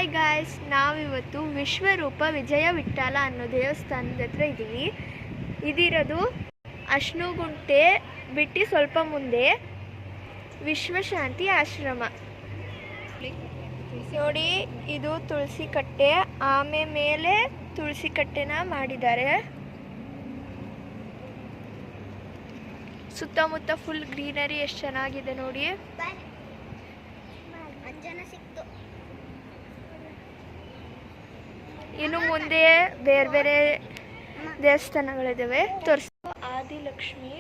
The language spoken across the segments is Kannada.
ಹಾಯ್ ಗಾಯ್ಸ್, ನಾವಿವತ್ತು ವಿಶ್ವರೂಪ ವಿಜಯ ವಿಠ್ಠಲ ಅನ್ನೋ ದೇವಸ್ಥಾನದ ಹತ್ರ ಇದ್ದೀವಿ. ಇದಿರೋದು ಅಶ್ನುಗುಂಟೆ ಬಿಟ್ಟು ಸ್ವಲ್ಪ ಮುಂದೆ ವಿಶ್ವಶಾಂತಿ ಆಶ್ರಮ. ನೋಡಿ, ಇದು ತುಳಸಿ ಕಟ್ಟೆ, ಮೇಲೆ ತುಳಸಿ ಕಟ್ಟೆನ ಮಾಡಿದ್ದಾರೆ. ಸುತ್ತಮುತ್ತ ಫುಲ್ ಗ್ರೀನರಿ, ಎಷ್ಟು ಚೆನ್ನಾಗಿದೆ ನೋಡಿ. ಇನ್ನು ಮುಂದೆ ಬೇರೆ ಬೇರೆ ದೇವಸ್ಥಾನಗಳಿದ್ದಾವೆ. ಆದಿಲಕ್ಷ್ಮಿ,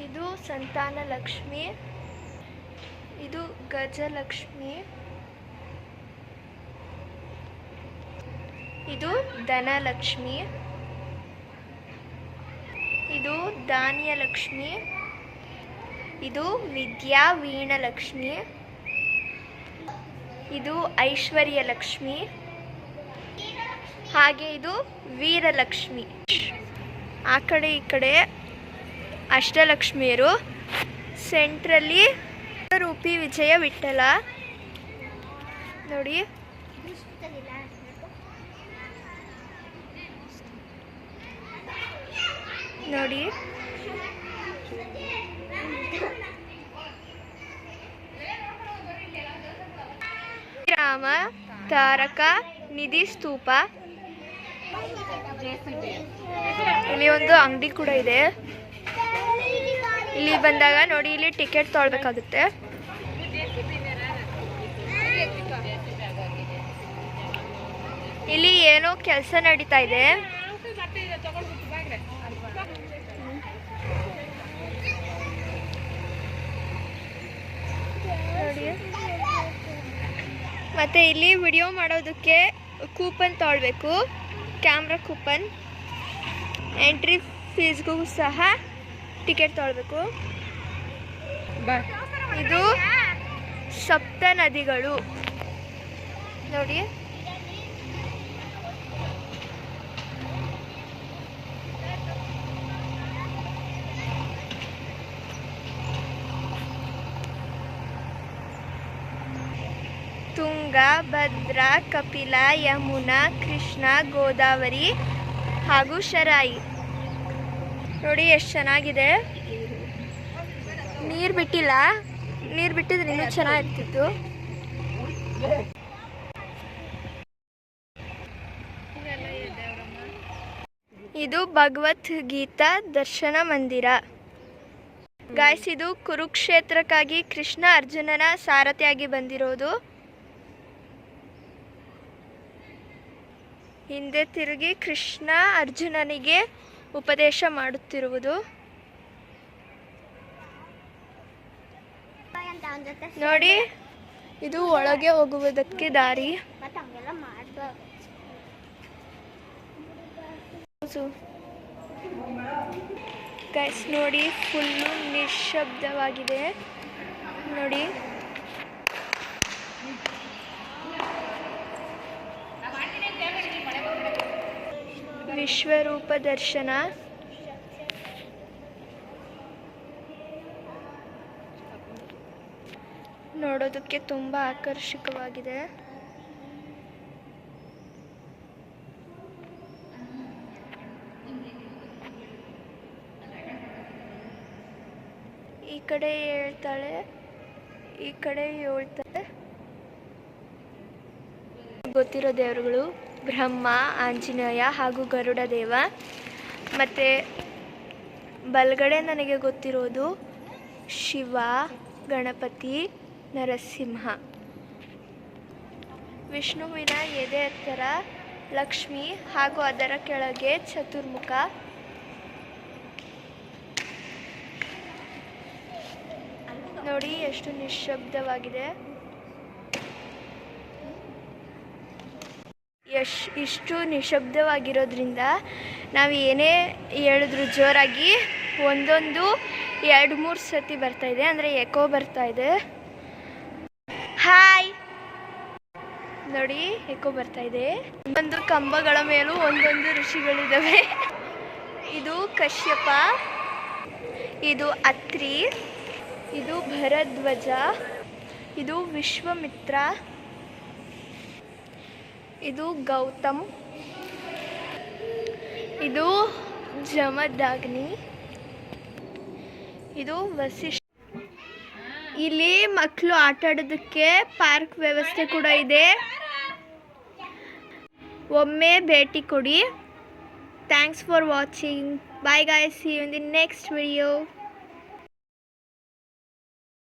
ಇದು ಸಂತಾನ ಲಕ್ಷ್ಮಿ, ಇದು ಗಜಲಕ್ಷ್ಮಿ, ಇದು ಧನಲಕ್ಷ್ಮಿ, ಇದು ಧಾನ್ಯಲಕ್ಷ್ಮಿ, ಇದು ವಿದ್ಯಾ ವೀಣಲಕ್ಷ್ಮಿ, ಇದು ಐಶ್ವರ್ಯ ಲಕ್ಷ್ಮಿ, ಹಾಗೆ ಇದು ವೀರಲಕ್ಷ್ಮಿ. ಆ ಕಡೆ ಈ ಕಡೆ ಅಷ್ಟಲಕ್ಷ್ಮಿಯರು. ಸೆಂಟ್ರಲ್ಲಿ ರೂಪಿ ವಿಜಯ ವಿಠ್ಠಲ ನೋಡಿ. ನೋಡಿ, ರಾಮ ತಾರಕ ನಿಧಿ ಸ್ತೂಪ. ಇಲ್ಲಿ ಒಂದು ಅಂಗಡಿ ಕೂಡ ಇದೆ. ಇಲ್ಲಿ ಬಂದಾಗ ನೋಡಿ, ಇಲ್ಲಿ ಟಿಕೆಟ್ ತೊಗೊಳ್ಬೇಕಾಗುತ್ತೆ. ಇಲ್ಲಿ ಏನೋ ಕೆಲಸ ನಡೀತಾ ಇದೆ. ನೋಡಿ, ಮತ್ತೆ ಇಲ್ಲಿ ವಿಡಿಯೋ ಮಾಡೋದಕ್ಕೆ ಕೂಪನ್ ತೊಗೊಳ್ಬೇಕು, ಕ್ಯಾಮ್ರಾ ಕೂಪನ್. ಎಂಟ್ರಿ ಫೀಸ್ಗೂ ಸಹ ಟಿಕೆಟ್ ತೊಗೊಳ್ಬೇಕು. ಇದು ಸಪ್ತ ನದಿಗಳು ನೋಡಿ. ತುಂಗಾ, ಭದ್ರಾ, ಕಪಿಲ, ಯಮುನಾ, ಕೃಷ್ಣ, ಗೋದಾವರಿ ಹಾಗೂ ಶರಾಯಿ. ನೋಡಿ ಎಷ್ಟು ಚೆನ್ನಾಗಿದೆ. ನೀರು ಬಿಟ್ಟಿಲ್ಲ, ನೀರು ಬಿಟ್ಟಿದ್ರೆ ಇನ್ನೂ ಚೆನ್ನಾಗಿರ್ತಿತ್ತು. ಇದು ಭಗವದ್ಗೀತಾ ದರ್ಶನ ಮಂದಿರ. ಗಾಯ್ಸ್, ಇದು ಕುರುಕ್ಷೇತ್ರಕ್ಕಾಗಿ ಕೃಷ್ಣ ಅರ್ಜುನನ ಸಾರಥಿಯಾಗಿ ಬಂದಿರೋದು. ಹಿಂದೆ ತಿರುಗಿ ಕೃಷ್ಣ ಅರ್ಜುನನಿಗೆ ಉಪದೇಶ ಮಾಡುತ್ತಿರುವುದು ನೋಡಿ. ಇದು ಒಳಗೆ ಹೋಗುವುದಕ್ಕೆ ದಾರಿ. ಗೈಸ್ ನೋಡಿ, ಫುಲ್ಲು ನಿಶ್ಶಬ್ದವಾಗಿದೆ ನೋಡಿ. ವಿಶ್ವರೂಪ ದರ್ಶನ. ನೋಡೋದಕ್ಕೆ ತುಂಬ ಆಕರ್ಷಕವಾಗಿದೆ. ಈ ಕಡೆ ಹೇಳ್ತಾಳೆ, ಈ ಕಡೆ ಹೇಳ್ತಾಳೆ. ಗೊತ್ತಿರೋ ದೇವರುಗಳು ಬ್ರಹ್ಮ, ಆಂಜನೇಯ ಹಾಗೂ ಗರುಡ ದೇವ. ಮತ್ತು ಬಲಗಡೆ ನನಗೆ ಗೊತ್ತಿರೋದು ಶಿವ, ಗಣಪತಿ, ನರಸಿಂಹ. ವಿಷ್ಣುವಿನ ಎದೆ ಎತ್ತರ ಲಕ್ಷ್ಮಿ ಹಾಗೂ ಅದರ ಕೆಳಗೆ ಚತುರ್ಮುಖ. ನೋಡಿ ಎಷ್ಟು ನಿಶ್ಶಬ್ದವಾಗಿದೆ. ಇಷ್ಟು ನಿಶಬ್ದವಾಗಿರೋದ್ರಿಂದ ನಾವು ಏನೇ ಹೇಳಿದ್ರು ಜೋರಾಗಿ ಒಂದೊಂದು 2-3 ಸತಿ ಬರ್ತಾ ಇದೆ, ಅಂದರೆ ಎಕೋ ಬರ್ತಾ ಇದೆ. ಹಾಯ್ ನೋಡಿ, ಎಕೋ ಬರ್ತಾ ಇದೆ. ಒಂದೊಂದು ಕಂಬಗಳ ಮೇಲೂ ಒಂದೊಂದು ಋಷಿಗಳಿದ್ದಾವೆ. ಇದು ಕಶ್ಯಪ, ಇದು ಅತ್ರಿ, ಇದು ಭರದ್ವಾಜ, ಇದು ವಿಶ್ವಾಮಿತ್ರ, ಇದು ಗೌತಮ್, ಇದು ಜಮದಗ್ನಿ, ಇದು ವಸಿಷ್ಠ. ಇಲ್ಲಿ ಮಕ್ಕಳು ಆಟ ಆಡೋದಕ್ಕೆ ಪಾರ್ಕ್ ವ್ಯವಸ್ಥೆ ಕೂಡ ಇದೆ. ಒಮ್ಮೆ ಭೇಟಿ ಕೊಡಿ. Thanks for watching. Bye guys, see you in the next video.